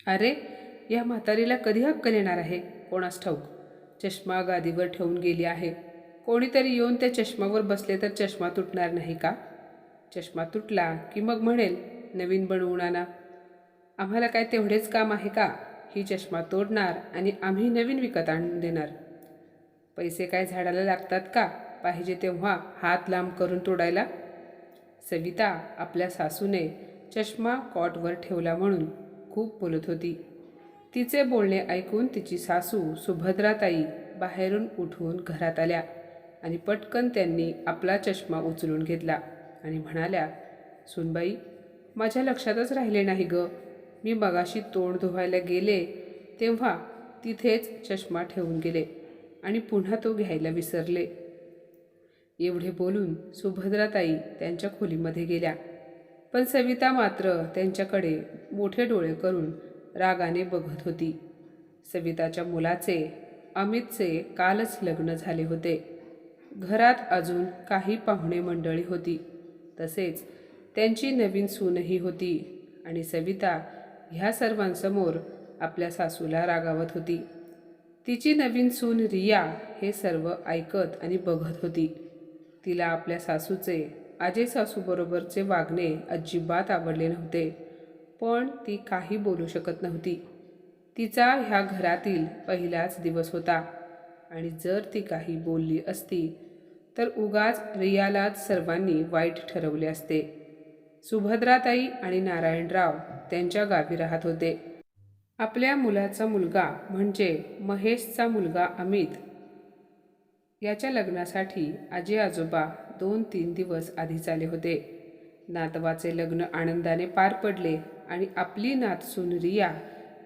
अरे, या म्हातारीला कधी अक्कल येणार आहे कोणास ठाऊक. चष्मा गादीवर ठेवून गेली आहे. कोणीतरी येऊन त्या चष्मावर बसले तर चष्मा तुटणार नाही का? चष्मा तुटला की मग म्हणेल नवीन बनवून आणा. आम्हाला काय तेवढेच काम आहे का? ही चष्मा तोडणार आणि आम्ही नवीन विकत आणून देणार. पैसे काय झाडाला लागतात का पाहिजे तेव्हा हात लांब करून तोडायला? सविता आपल्या सासूने चष्मा कॉटवर ठेवला म्हणून खूप बोलत होती. तिचे बोलणे ऐकून तिची सासू सुभद्राताई बाहेरून उठून घरात आल्या आणि पटकन त्यांनी आपला चष्मा उचलून घेतला आणि म्हणाल्या, सुनबाई, माझ्या लक्षातच राहिले नाही ग. मी मगाशी तोंड धुवायला गेले तेव्हा तिथेच चष्मा ठेवून गेले आणि पुन्हा तो घ्यायला विसरले. एवढे बोलून सुभद्राताई त्यांच्या खोलीमध्ये गेल्या. पण सविता मात्र त्यांच्याकडे मोठे डोळे करून रागाने बघत होती. सविताच्या मुलाचे, अमितचे कालच लग्न झाले होते. घरात अजून काही पाहुणे मंडळी होती. तसेच त्यांची नवीन सूनही होती आणि सविता ह्या सर्वांसमोर आपल्या सासूला रागावत होती. तिची नवीन सून रिया हे सर्व ऐकत आणि बघत होती. तिला आपल्या सासूचे आजे सासूबरोबरचे वागणे अजिबात आवडले नव्हते, पण ती काही बोलू शकत नव्हती. तिचा ह्या घरातील पहिलाच दिवस होता आणि जर ती काही बोलली असती तर उगाच रियालाच सर्वांनी वाईट ठरवले असते. सुभद्राताई आणि नारायणराव त्यांच्या गावी राहत होते. आपल्या मुलाचा मुलगा म्हणजे महेशचा मुलगा अमित याच्या लग्नासाठी आजी आजोबा 2-3 दिवस आधीच आले होते. नातवाचे लग्न आनंदाने पार पडले आणि आपली नातसून रिया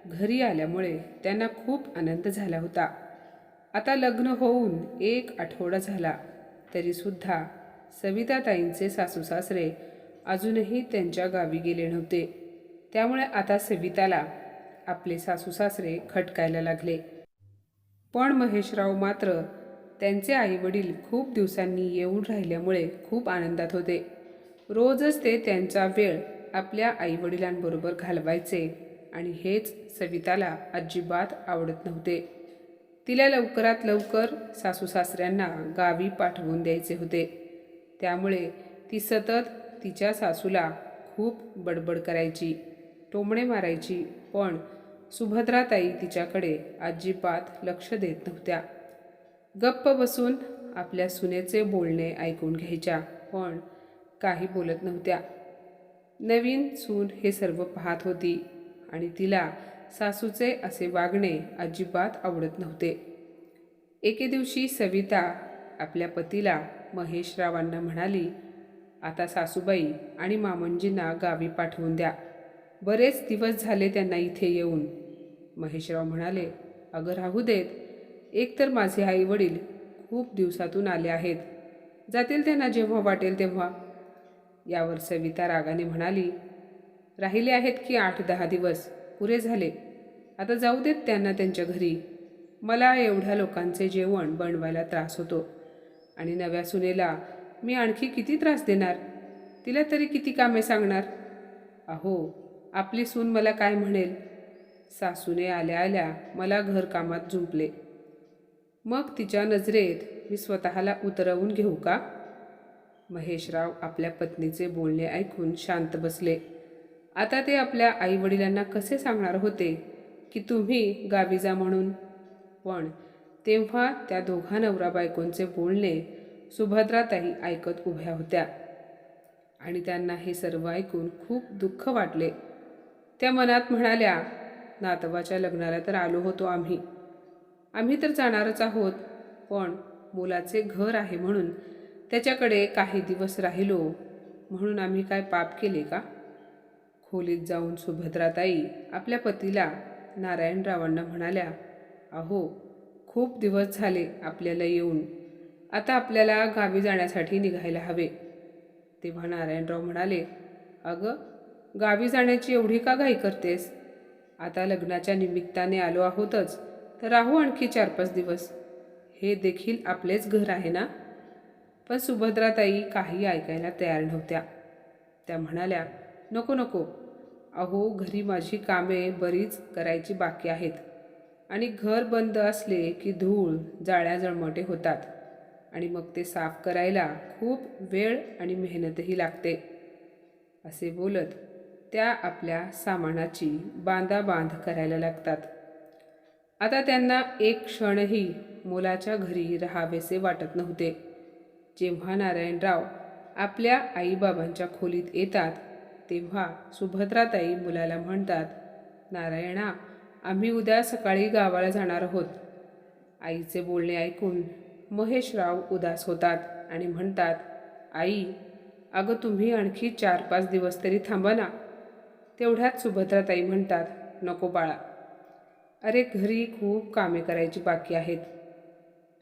घरी आल्यामुळे त्यांना खूप आनंद झाला होता. आता लग्न होऊन 1 आठवडा झाला तरीसुद्धा सविताताईंचे सासूसासरे अजूनही त्यांच्या गावी गेले नव्हते. त्यामुळे आता सविताला आपले सासूसासरे खटकायला लागले. पण महेशराव मात्र त्यांचे आईवडील खूप दिवसांनी येऊन राहिल्यामुळे खूप आनंदात होते. रोजच ते त्यांचा वेळ आपल्या आईवडिलांबरोबर घालवायचे आणि हेच सविताला अजिबात आवडत नव्हते. तिला लवकरात लवकर सासूसासऱ्यांना गावी पाठवून द्यायचे होते. त्यामुळे ती सतत तिच्या सासूला खूप बडबड करायची, टोमणे मारायची, पण सुभद्राताई तिच्याकडे अजिबात लक्ष देत नव्हत्या. गप्प बसून आपल्या सुनेचे बोलणे ऐकून घ्यायच्या, पण काही बोलत नव्हत्या. नवीन सून हे सर्व पाहत होती आणि तिला सासूचे असे वागणे अजिबात आवडत नव्हते. एके दिवशी सविता आपल्या पतीला महेशरावांना म्हणाली, आता सासूबाई आणि मामंजींना गावी पाठवून द्या. बरेच दिवस झाले त्यांना इथे येऊन. महेशराव म्हणाले, अगं राहू देत. एकतर माझे आई वडील खूप दिवसातून आले आहेत. जातील त्यांना जेव्हा वाटेल तेव्हा. यावर सविता रागाने म्हणाली, राहिले आहेत की 8-10 दिवस पुरे झाले. आता जाऊ देत त्यांना त्यांच्या घरी. मला एवढ्या लोकांचे जेवण बनवायला त्रास होतो आणि नव्या सुनेला मी आणखी किती त्रास देणार? तिला तरी किती कामे सांगणार? अहो, आपली सून मला काय म्हणेल? सासूने आल्या आल्या मला घरकामात जुंपले. मग तिच्या नजरेत मी स्वतःला उतरवून घेऊ का? महेशराव आपल्या पत्नीचे बोलणे ऐकून शांत बसले. आता ते आपल्या आईवडिलांना कसे सांगणार होते की तुम्ही गावी जा म्हणून? पण तेव्हा त्या दोघा नवरा बायकोंचे बोलणे सुभद्राताई ऐकत उभ्या होत्या आणि त्यांना हे सर्व ऐकून खूप दुःख वाटले. त्या मनात म्हणाल्या, नातवाच्या लग्नाला तर आलो होतो आम्ही तर जाणारच आहोत, पण मुलाचे घर आहे म्हणून त्याच्याकडे काही दिवस राहिलो म्हणून आम्ही काय पाप केले का? खोलीत जाऊन सुभद्राताई आपल्या पतीला नारायणरावांना म्हणाल्या, अहो, खूप दिवस झाले आपल्याला येऊन. आता आपल्याला गावी जाण्यासाठी निघायला हवे. तेव्हा नारायणराव म्हणाले, अगं, गावी जाण्याची एवढी का घाई करतेस? आता लग्नाच्या निमित्ताने आलो आहोतच तर राहू आणखी 4-5 दिवस. हे देखील आपलेच घर आहे ना? पण सुभद्राताई काही ऐकायला तयार नव्हत्या. त्या म्हणाल्या, नको नको, अहो, घरी माझी कामे बरीच करायची बाकी आहेत आणि घर बंद असले की धूळ जाळ्या जळमटे होतात आणि मग ते साफ करायला खूप वेळ आणि मेहनतही लागते. असे बोलत त्या आपल्या सामानाची बांधाबांध करायला लागतात. आता त्यांना एक क्षणही मुलाच्या घरी राहावेसे वाटत नव्हते. जेव्हा नारायणराव आपल्या आईबाबांच्या खोलीत येतात तेव्हा सुभद्राताई मुलाला म्हणतात, नारायणा, आम्ही उद्या सकाळी गावाला जाणार आहोत. आईचे बोलणे ऐकून महेशराव उदास होतात आणि म्हणतात, आई, अगं तुम्ही आणखी 4-5 दिवस तरी थांबा ना. तेवढ्यात सुभद्राताई म्हणतात, नको बाळा, अरे घरी खूप कामे करायची बाकी आहेत.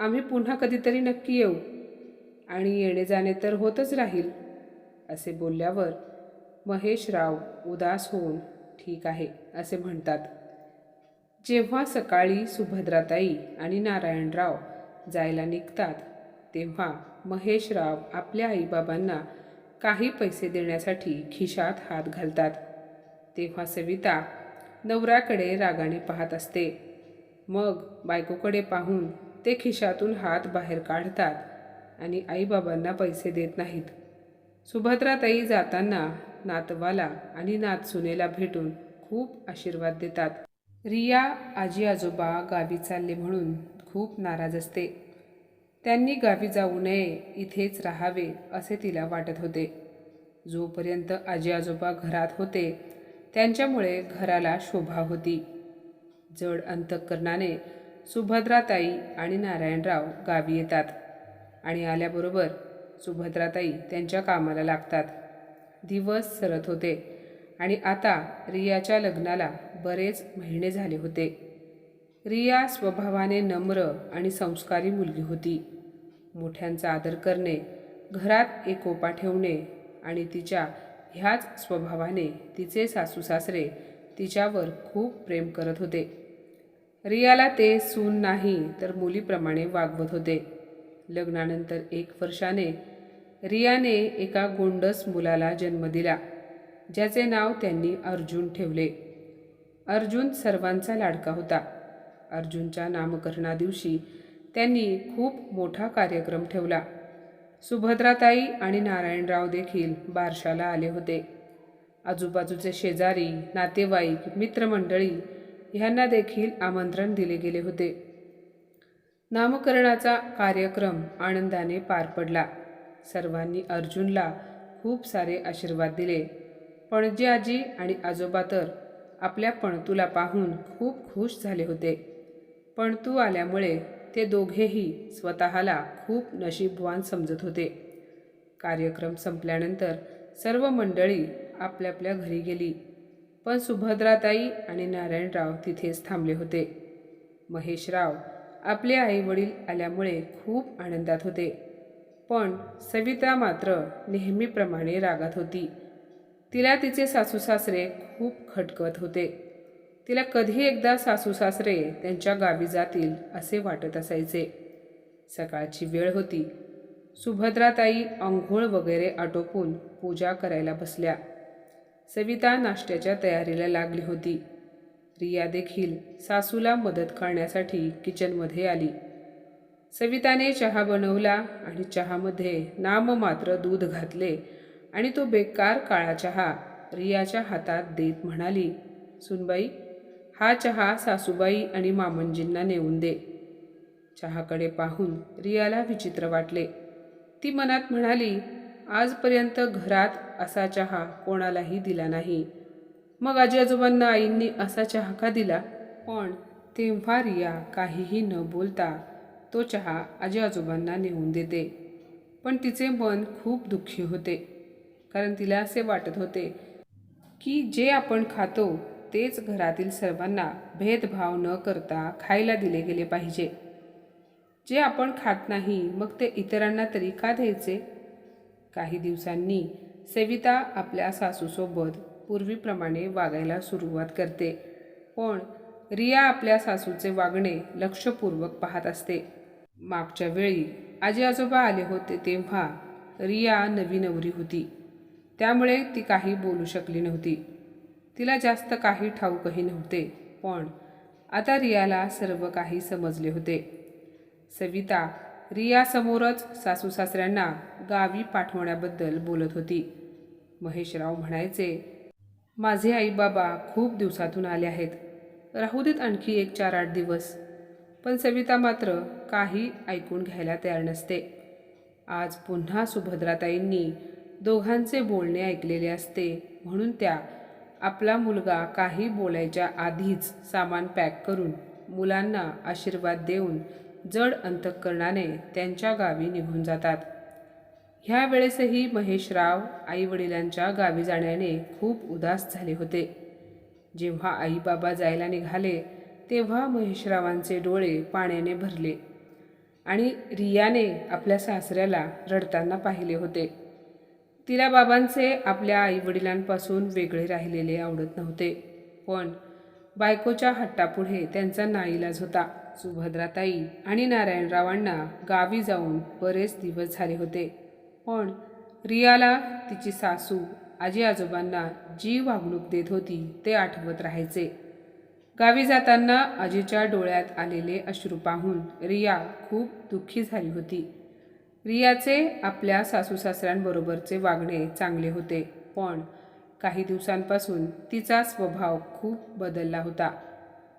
आम्ही पुन्हा कधीतरी नक्की येऊ आणि येणे जाणे तर होतच राहील. असे बोलल्यावर महेशराव उदास होऊन ठीक आहे असे म्हणतात. जेव्हा सकाळी सुभद्राताई आणि नारायणराव जायला निघतात तेव्हा महेशराव आपल्या आईबाबांना काही पैसे देण्यासाठी खिशात हात घालतात. तेव्हा सविता नवऱ्याकडे रागाने पाहत असते. मग बायकोकडे पाहून ते खिशातून हात बाहेर काढतात आणि आईबाबांना पैसे देत नाहीत. सुभद्राताई जाताना नातवाला आणि नातसुनेला भेटून खूप आशीर्वाद देतात. रिया आजी आजोबा गावी चालले म्हणून खूप नाराज असते. त्यांनी गावी जाऊ नये, इथेच राहावे असे तिला वाटत होते. जोपर्यंत आजी आजोबा घरात होते त्यांच्यामुळे घराला शोभा होती. जड अंतःकरणाने सुभद्राताई आणि नारायणराव गावी येतात आणि आल्याबरोबर सुभद्राताई त्यांच्या कामाला लागतात. दिवस सरत होते आणि आता रियाच्या लग्नाला बरेच महिने झाले होते. रिया स्वभावाने नम्र आणि संस्कारी मुलगी होती. मोठ्यांचा आदर करणे, घरात एकोपा ठेवणे आणि तिच्या ह्याच स्वभावाने तिचे सासूसासरे तिच्यावर खूप प्रेम करत होते. रियाला ते सून नाही तर मुलीप्रमाणे वागवत होते. लग्नानंतर 1 वर्षाने रियाने एका गोंडस मुलाला जन्म दिला, ज्याचे नाव त्यांनी अर्जुन ठेवले. अर्जुन सर्वांचा लाडका होता. अर्जुनच्या नामकरणादिवशी त्यांनी खूप मोठा कार्यक्रम ठेवला. सुभद्राताई आणि नारायणराव देखील बारशाला आले होते. आजूबाजूचे शेजारी, नातेवाईक, मित्रमंडळी ह्यांना देखील आमंत्रण दिले गेले होते. नामकरणाचा कार्यक्रम आनंदाने पार पडला. सर्वांनी अर्जुनला खूप सारे आशीर्वाद दिले. पणजी आजी आणि आजोबा तर आपल्या पणतूला पाहून खूप खुश झाले होते. पणतू आल्यामुळे ते दोघेही स्वतःला खूप नशीबवान समजत होते. कार्यक्रम संपल्यानंतर सर्व मंडळी आपल्या आपल्या घरी गेली, पण सुभद्राताई आणि नारायणराव तिथेच थांबले होते. महेशराव आपले आईवडील आल्यामुळे खूप आनंदात होते, पण सविता मात्र नेहमीप्रमाणे रागात होती. तिला तिचे सासूसासरे खूप खटकत होते. तिला कधी एकदा सासूसासरे त्यांच्या गावी जातील असे वाटत असायचे. सकाळची वेळ होती. सुभद्राताई अंघोळ वगैरे आटोपून पूजा करायला बसल्या. सविता नाश्त्याच्या तयारीला लागली होती. रिया देखील सासूला मदत करण्यासाठी किचनमध्ये आली. सविताने चहा बनवला आणि चहामध्ये नाममात्र दूध घातले आणि तो बेकार काळा चहा रियाच्या हातात देत म्हणाली, सुनबाई, हा चहा सासूबाई आणि मामंजींना नेऊन दे. चहाकडे पाहून रियाला विचित्र वाटले. ती मनात म्हणाली, आजपर्यंत घरात असा चहा कोणालाही दिला नाही, मग आजी आजोबांना आईंनी असा चहा का दिला? पण तेव्हा रिया काहीही न बोलता तो चहा आजी आजोबांना नेऊन देते. पण तिचे मन खूप दुःखी होते, कारण तिला असे वाटत होते की जे आपण खातो तेच घरातील सर्वांना भेदभाव न करता खायला दिले गेले पाहिजे. जे आपण खात नाही मग ते इतरांना तरी का द्यायचे? काही दिवसांनी सविता आपल्या सासूसोबत पूर्वीप्रमाणे वागायला सुरुवात करते, पण रिया आपल्या सासूचे वागणे लक्षपूर्वक पाहत असते. मागच्या वेळी आजी आजोबा आले होते तेव्हा रिया नवी नवरी होती, त्यामुळे ती काही बोलू शकली नव्हती. तिला जास्त काही ठाऊकही नव्हते, पण आता रियाला सर्व काही समजले होते. सविता रियासमोरच सासू सासऱ्यांना गावी पाठवण्याबद्दल बोलत होती. महेशराव म्हणायचे, माझे आई बाबा खूप दिवसातून आले आहेत, राहू देत आणखी 1-4-8 दिवस. पण सविता मात्र काही ऐकून घ्यायला तयार नसते. आज पुन्हा सुभद्राताईंनी दोघांचे बोलणे ऐकलेले असते, म्हणून त्या आपला मुलगा काही बोलायच्या आधीच सामान पॅक करून मुलांना आशीर्वाद देऊन जड अंतःकरणाने त्यांच्या गावी निघून जातात. ह्या वेळेसही महेशराव आईवडिलांच्या गावी जाण्याने खूप उदास झाले होते. जेव्हा आई बाबा जायला निघाले तेव्हा महेशरावांचे डोळे पाण्याने भरले आणि रियाने आपल्या सासऱ्याला रडताना पाहिले होते. तिला बाबांचे आपल्या आईवडिलांपासून वेगळे राहिलेले आवडत नव्हते, पण बायकोच्या हट्टापुढे त्यांचा नाईलाज होता. सुभद्राताई आणि नारायणरावांना गावी जाऊन बरेच दिवस झाले होते, पण रियाला तिची सासू आजी आजोबांना जी वागणूक देत होती ते आठवत राहायचे. गावी जाताना आजीच्या डोळ्यात आलेले अश्रू पाहून रिया खूप दुःखी झाली होती. रियाचे आपल्या सासू सासऱ्यांबरोबरचे वागणे चांगले होते, पण काही दिवसांपासून तिचा स्वभाव खूप बदलला होता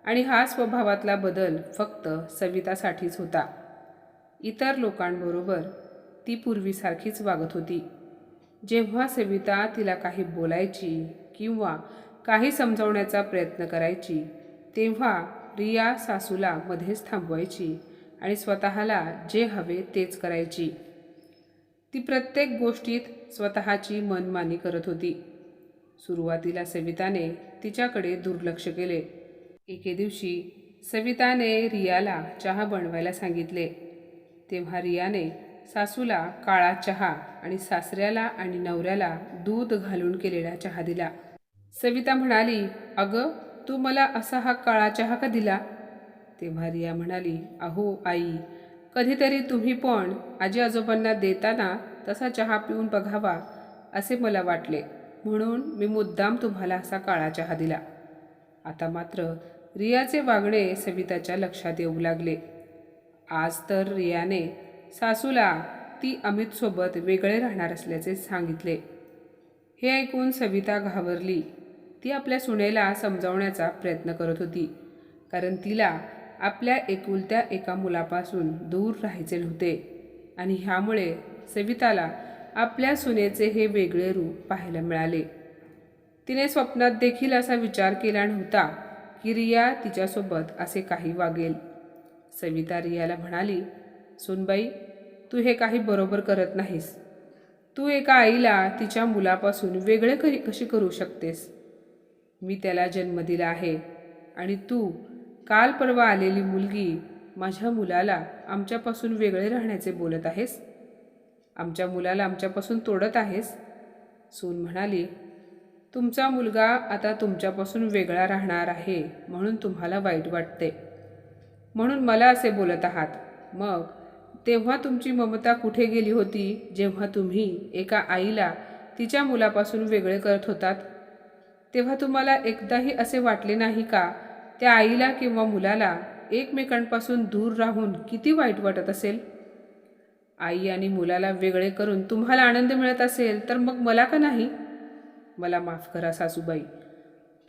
आणि हा स्वभावातला बदल फक्त सवितासाठीच होता. इतर लोकांबरोबर ती पूर्वीसारखीच वागत होती. जेव्हा सविता तिला काही बोलायची किंवा काही समजावण्याचा प्रयत्न करायची तेव्हा रिया सासूला मध्येच थांबवायची आणि स्वतःला जे हवे तेच करायची. ती प्रत्येक गोष्टीत स्वतःची मनमानी करत होती. सुरुवातीला सविताने तिच्याकडे दुर्लक्ष केले. एके दिवशी सविताने रियाला चहा बनवायला सांगितले. तेव्हा रियाने सासूला काळा चहा आणि सासऱ्याला आणि नवऱ्याला दूध घालून केलेला चहा दिला. सविता म्हणाली, अगं तू मला असा हा काळा चहा का दिला? तेव्हा रिया म्हणाली, अहो आई, कधीतरी तुम्ही पण आजी आजोबांना देताना तसा चहा पिऊन बघावा असे मला वाटले, म्हणून मी मुद्दाम तुम्हाला असा काळा चहा दिला. आता मात्र रियाचे वागणे सविताच्या लक्षात येऊ लागले. आज तर रियाने सासूला ती अमितसोबत वेगळे राहणार असल्याचे सांगितले. हे ऐकून सविता घाबरली. ती आपल्या सुनेला समजावण्याचा प्रयत्न करत होती, कारण तिला आपल्या एकुलत्या एका मुलापासून दूर राहायचे नव्हते आणि ह्यामुळे सविताला आपल्या सुनेचे हे वेगळे रूप पाहायला मिळाले. तिने स्वप्नात देखील असा विचार केला नव्हता की रिया तिच्यासोबत असे काही वागेल. सविता रियाला म्हणाली, सुनबाई, तू हे काही बरोबर करत नाहीस. तू एका आईला तिच्या मुलापासून वेगळे कशी करू शकतेस? मी त्याला जन्म दिला आहे आणि तू काल परवा आलेली मुलगी माझ्या मुलाला आमच्यापासून वेगळे राहण्याचे बोलत आहेस. आमच्या मुलाला आमच्यापासून तोडत आहेस. सून म्हणाली, तुमचा मुलगा आता तुमच्यापासून वेगळा राहणार आहे म्हणून तुम्हाला वाईट वाटते, म्हणून मला असे बोलत आहात. मग तेव्हा तुमची ममता कुठे गेली होती जेव्हा तुम्ही एका आईला तिच्या मुलापासून वेगळे करत होतात? तेव्हा तुम्हाला एकदाही असे वाटले नाही का त्या आईला किंवा मुलाला एकमेकांपासून दूर राहून किती वाईट वाटत असेल? आई आणि मुलाला वेगळे करून तुम्हाला आनंद मिळत असेल तर मग मला का नाही? मला माफ करा सासूबाई,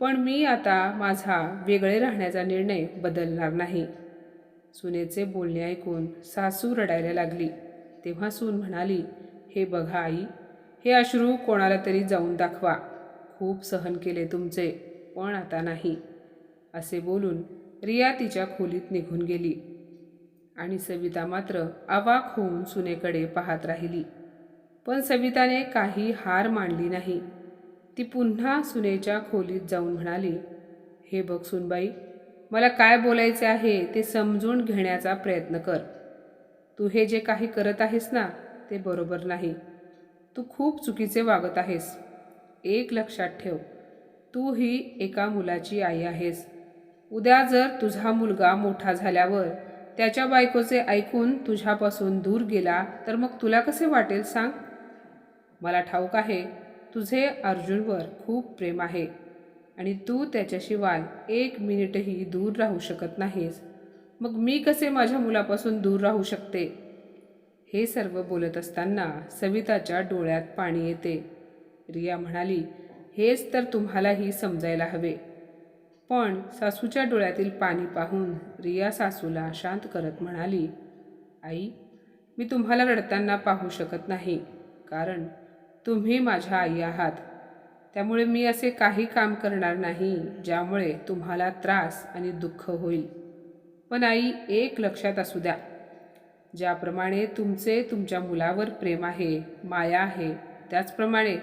पण मी आता माझा वेगळे राहण्याचा निर्णय बदलणार नाही. सुनेचे बोलणे ऐकून सासू रडायला लागली. तेव्हा सून म्हणाली, हे बघा आई, हे अश्रू कोणाला तरी जाऊन दाखवा. खूप सहन केले तुमचे, पण आता नाही. असे बोलून रिया तिच्या खोलीत निघून गेली आणि सविता मात्र अवाक होऊन सुनेकडे पाहत राहिली. पण सविताने काही हार मानली नाही. ती पुन्हा सुनेच्या खोलीत जाऊन म्हणाली, हे बघ सुनबाई, मला काय बोलायचे आहे ते समजून घेण्याचा प्रयत्न कर. तू हे जे काही करत आहेस ना ते बरोबर नाही. तू खूप चुकीचे वागत आहेस. एक लक्षात ठेव, तू ही एका मुलाची आई आहेस. उद्या जर तुझा मुलगा मोठा झाल्यावर त्याच्या बायकोचे ऐकून तुझ्यापासून दूर गेला तर मग तुला कसे वाटेल सांग? मला ठाऊक आहे तुझे अर्जुनवर खूप प्रेम आहे, आणि तू त्याच्याशिवाय 1 मिनिटही दूर राहू शकत नाहीस. मग मी कसे माझ्या मुलापासून दूर राहू शकते? हे सर्व बोलत असताना सविताच्या डोळ्यात पाणी येते. रिया म्हणाली, हेच तर तुम्हालाही समजायला हवे. पण सासूच्या डोळ्यातील पाणी पाहून रिया सासूला शांत करत म्हणाली, आई, मी तुम्हाला रडताना पाहू शकत नाही, कारण तुम्ही माझ्या आई आहात. त्यामुळे मी असे काही काम करणार नाही ज्यामुळे तुम्हाला त्रास आणि दुःख होईल. पण आई, एक लक्षात असू द्या, ज्याप्रमाणे तुमचे तुमच्या मुलावर प्रेम आहे, माया आहे, त्याचप्रमाणे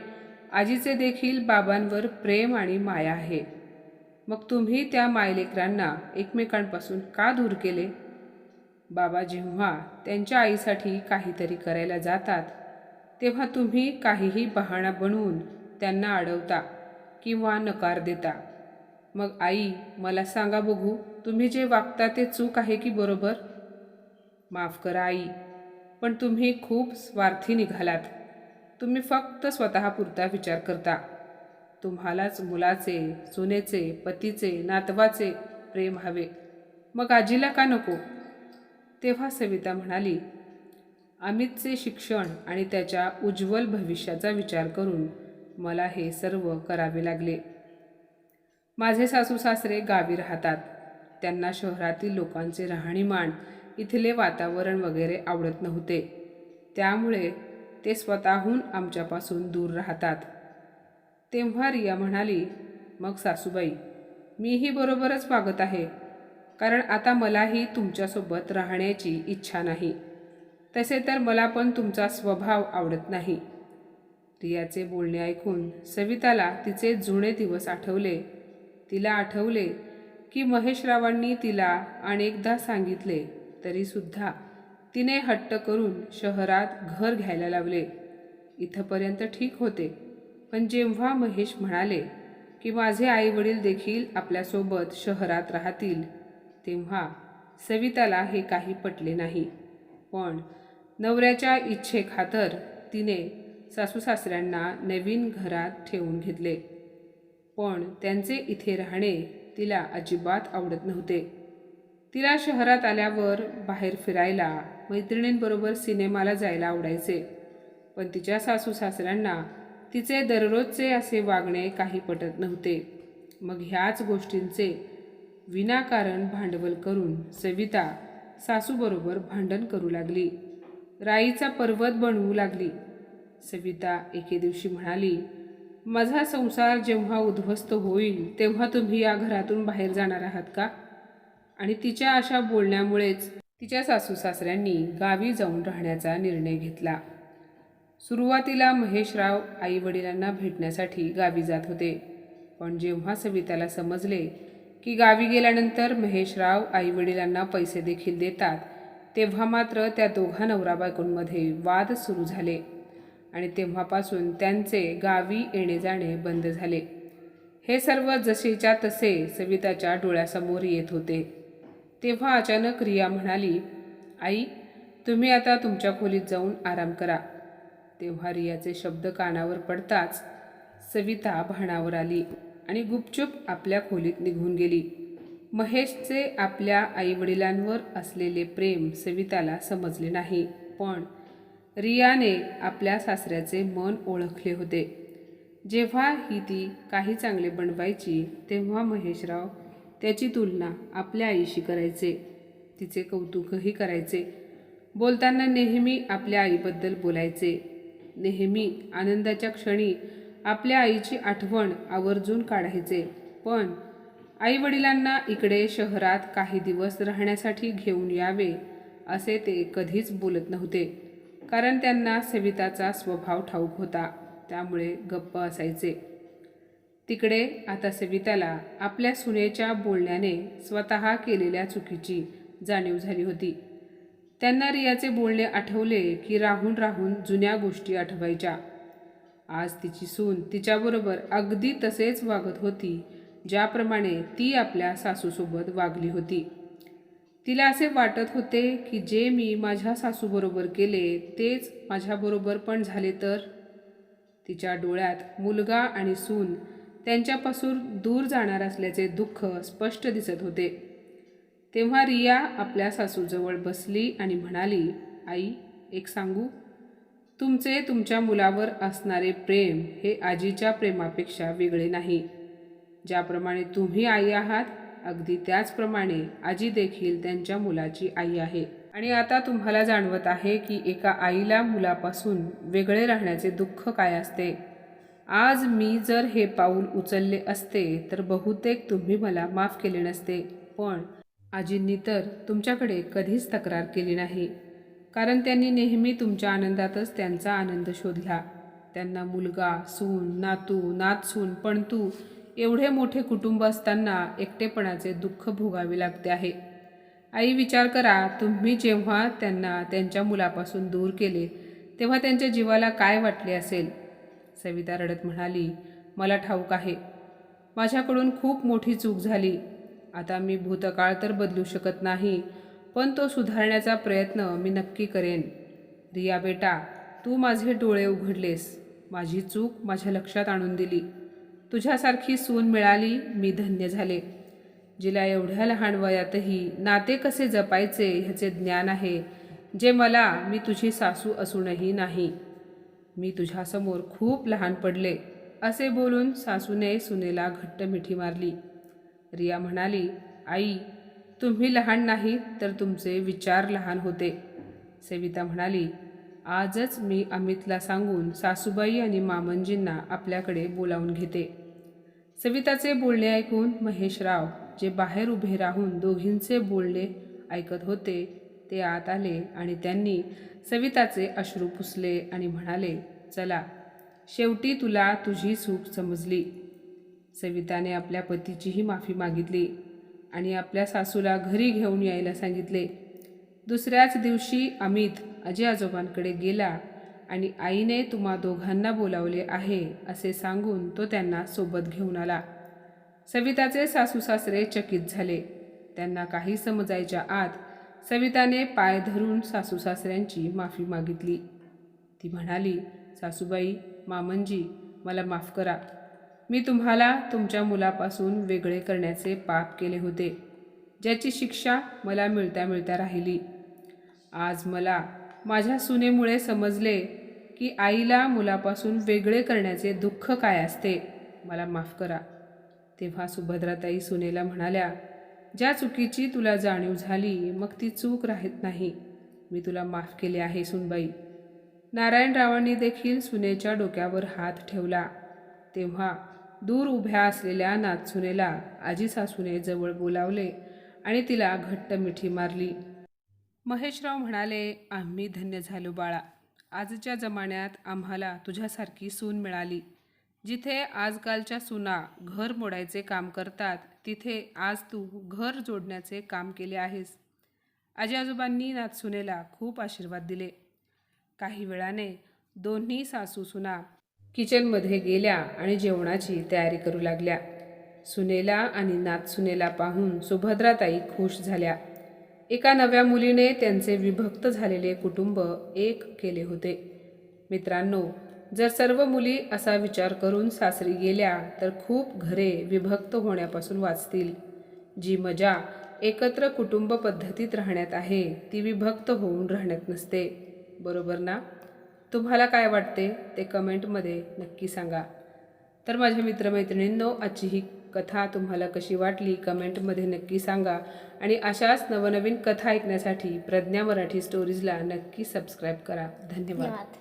आजीचे देखील बाबांवर प्रेम आणि माया आहे. मग तुम्ही त्या मायलेकरांना एकमेकांपासून का दूर केले? बाबा जेव्हा त्यांच्या आईसाठी काहीतरी करायला जातात तेव्हा तुम्ही काहीही बहाणा बनवून त्यांना अडवता किंवा नकार देता. मग आई, मला सांगा बघू, तुम्ही जे वागता ते चूक आहे की बरोबर? माफ करा आई, पण तुम्ही खूप स्वार्थी निघालात. तुम्ही फक्त स्वतःपुरता विचार करता. तुम्हालाच मुलाचे, सुनेचे, पतीचे, नातवाचे प्रेम हवे. मग आजीला का नको? तेव्हा सविता म्हणाली, अमितचे शिक्षण आणि त्याच्या उज्ज्वल भविष्याचा विचार करून मला हे सर्व करावे लागले. माझे सासू सासरे गावी राहतात. त्यांना शहरातील लोकांचे राहणीमान, इथले वातावरण वगैरे आवडत नव्हते. त्यामुळे ते स्वतःहून आमच्यापासून दूर राहतात. तेव्हा रिया म्हणाली, मग सासूबाई, मीही बरोबरच वागत आहे, कारण आता मलाही तुमच्यासोबत राहण्याची इच्छा नाही. तसे तर मला पण तुमचा स्वभाव आवडत नाही. रियाचे बोलणे ऐकून सविताला तिचे जुने दिवस आठवले. तिला आठवले की महेशरावांनी तिला अनेकदा सांगितले तरीसुद्धा तिने हट्ट करून शहरात घर घ्यायला लावले. इथंपर्यंत ठीक होते, पण जेव्हा महेश म्हणाले की माझे आईवडील देखील आपल्यासोबत शहरात राहतील, तेव्हा सविताला हे काही पटले नाही. पण नवऱ्याच्या इच्छेखातर तिने सासू सासऱ्यांना नवीन घरात ठेवून घेतले. पण त्यांचे इथे राहणे तिला अजिबात आवडत नव्हते. तिला शहरात आल्यावर बाहेर फिरायला, मैत्रिणींबरोबर सिनेमाला जायला आवडायचे. पण तिच्या सासू सासऱ्यांना तिचे दररोजचे असे वागणे काही पटत नव्हते. मग ह्याच गोष्टींचे विनाकारण भांडवल करून सविता सासूबरोबर भांडण करू लागली. राईचा पर्वत बनवू लागली. सविता एके दिवशी म्हणाली, माझा संसार जेव्हा उद्ध्वस्त होईल तेव्हा तुम्ही या घरातून बाहेर जाणार आहात का? आणि तिच्या अशा बोलण्यामुळेच तिच्या सासू सासऱ्यांनी गावी जाऊन राहण्याचा निर्णय घेतला. सुरुवातीला महेशराव आईवडिलांना भेटण्यासाठी गावी जात होते. पण जेव्हा सविताला समजले की गावी गेल्यानंतर महेशराव आईवडिलांना पैसे देखील देतात, तेव्हा मात्र त्या दोघा नवरा बायकोंमध्ये वाद सुरू झाले आणि तेव्हापासून त्यांचे गावी येणे जाणे बंद झाले. हे सर्व जसेच्या तसे सविताच्या डोळ्यासमोर येत होते. तेव्हा अचानक रिया म्हणाली, आई, तुम्ही आता तुमच्या खोलीत जाऊन आराम करा. तेव्हा रियाचे शब्द कानावर पडताच सविता भानावर आली आणि गुपचूप आपल्या खोलीत निघून गेली. महेशचे आपल्या आईवडिलांवर असलेले प्रेम सविताला समजले नाही, पण रियाने आपल्या सासऱ्याचे मन ओळखले होते. जेव्हा ही ती काही चांगले बनवायची तेव्हा महेशराव त्याची तुलना आपल्या आईशी करायचे. तिचे कौतुकही करायचे. बोलताना नेहमी आपल्या आईबद्दल बोलायचे. नेहमी आनंदाच्या क्षणी आपल्या आईची आठवण आवर्जून काढायचे. पण आईवडिलांना इकडे शहरात काही दिवस राहण्यासाठी घेऊन यावे असे ते कधीच बोलत नव्हते, कारण त्यांना सविताचा स्वभाव ठाऊक होता. त्यामुळे गप्प असायचे. तिकडे आता सविताला आपल्या सुनेच्या बोलण्याने स्वतः केलेल्या चुकीची जाणीव झाली होती. त्यांना रियाचे बोलणे आठवले की राहून राहून जुन्या गोष्टी आठवायच्या. आज तिची सून तिच्याबरोबर अगदी तसेच वागत होती ज्याप्रमाणे ती आपल्या सासूसोबत वागली होती. तिला असे वाटत होते की जे मी माझ्या सासूबरोबर केले तेच माझ्याबरोबर पण झाले तर. तिच्या डोळ्यात मुलगा आणि सून त्यांच्यापासून दूर जाणार असल्याचे दुःख स्पष्ट दिसत होते. तेव्हा रिया आपल्या सासूजवळ बसली आणि म्हणाली, आई, एक सांगू? तुमचे तुमच्या मुलावर असणारे प्रेम हे आजीच्या प्रेमापेक्षा वेगळे नाही. ज्याप्रमाणे तुम्ही आई आहात, अगदी त्याचप्रमाणे आजी देखील त्यांच्या मुलाची आई आहे. आणि आता तुम्हाला जाणवत आहे की एका आईला मुलापासून वेगळे राहण्याचे दुःख काय असते. आज मी जर हे पाऊल उचलले असते तर बहुतेक तुम्ही मला माफ केले नसते, पण आजींनी तर तुमच्याकडे कधीच तक्रार केली नाही, कारण त्यांनी नेहमी तुमच्या आनंदातच त्यांचा आनंद शोधला. त्यांना मुलगा, सून, नातू, नातसून, पणतू एवढे मोठे कुटुंब असताना एकटेपणाचे दुःख भोगावे लागते आहे. आई, विचार करा, तुम्ही जेव्हा त्यांना त्यांच्या मुलापासून दूर केले तेव्हा त्यांच्या जीवाला काय वाटले असेल. सविता रडत म्हणाली, मला ठाऊक आहे, माझ्याकडून खूप मोठी चूक झाली. आता मी भूतकाळ तर बदलू शकत नाही, पण तो सुधारण्याचा प्रयत्न मी नक्की करेन. रिया बेटा, तू माझे डोळे उघडलेस, माझी चूक माझ्या लक्षात आणून दिली. तुझ्यासारखी सून मिळाली, मी धन्य झाले. जिला एवढ्या लहान वयातही नाते कसे जपायचे ह्याचे ज्ञान आहे, जे मला मी तुझी सासू असूनही नाही. मी तुझ्यासमोर खूप लहान पडले, असे बोलून सासूने सुनेला घट्ट मिठी मारली. रिया म्हणाली, आई, तुम्ही लहान नाहीत तर तुमचे विचार लहान होते. सविता म्हणाली, आजच मी अमितला सांगून सासूबाई आणि मामंजींना आपल्याकडे बोलावून घेते. सविताचे बोलणे ऐकून महेशराव, जे बाहेर उभे राहून दोघींचे बोलणे ऐकत होते, ते आत आले आणि त्यांनी सविताचे अश्रू पुसले आणि म्हणाले, चला, शेवटी तुला तुझी चूक समजली. सविताने आपल्या पतीचीही माफी मागितली आणि आपल्या सासूला घरी घेऊन यायला सांगितले. दुसऱ्याच दिवशी अमित आजी आजोबांकडे गेला आणि आईने तुम्हा दोघांना बोलावले आहे असे सांगून तो त्यांना सोबत घेऊन आला. सविताचे सासू सासरे चकित झाले. त्यांना काही समजायच्या आत सविताने पाय धरून सासू सासऱ्यांची माफी मागितली. ती म्हणाली, सासूबाई, मामंजी, मला माफ करा. मी तुम्हाला तुमच्या मुलापासून वेगळे करण्याचे पाप केले होते, ज्याची शिक्षा मला मिळता मिळता राहिली. आज मला माझ्या सुनेमुळे समजले की आईला मुलापासून वेगळे करण्याचे दुःख काय असते. मला माफ करा. तेव्हा सुभद्राताई सुनेला म्हणाल्या, ज्या चुकीची तुला जाणीव झाली मग ती चूक राहत नाही. मी तुला माफ केले आहे सुनबाई. नारायणरावांनी देखील सुनेच्या डोक्यावर हात ठेवला. तेव्हा दूर उभ्या असलेल्या नातसुनेला आजी सासूने जवळ बोलावले आणि तिला घट्ट मिठी मारली. महेशराव म्हणाले, आम्ही धन्य झालो बाळा. आजच्या जमान्यात आम्हाला तुझ्यासारखी सून मिळाली. जिथे आजकालच्या सुना घर मोडायचे काम करतात, तिथे आज तू घर जोडण्याचे काम केले आहेस. आजी आजोबांनी नातसुनेला खूप आशीर्वाद दिले. काही वेळाने दोन्ही सासू सुना किचनमध्ये गेल्या आणि जेवणाची तयारी करू लागल्या. सुनेला आणि नातसुनेला पाहून सुभद्राताई खुश झाल्या. एका नव्या मुलीने त्यांचे विभक्त झालेले कुटुंब एक केले होते. मित्रांनो, जर सर्व मुली असा विचार करून सासरी गेल्या तर खूप घरे विभक्त होण्यापासून वाचतील. जी मजा एकत्र कुटुंब पद्धतीत राहण्यात आहे ती विभक्त होऊन राहण्यात नसते. बरोबर ना? तुम्हाला काय वाटते ते कमेंटमध्ये नक्की सांगा. तर माझ्या मित्रमैत्रिणींनो, आजची ही कथा तुम्हाला कशी वाटली कमेंटमध्ये नक्की सांगा. आणि अशाच नवनवीन कथा ऐकण्यासाठी प्रज्ञा मराठी स्टोरीजला नक्की सबस्क्राईब करा. धन्यवाद.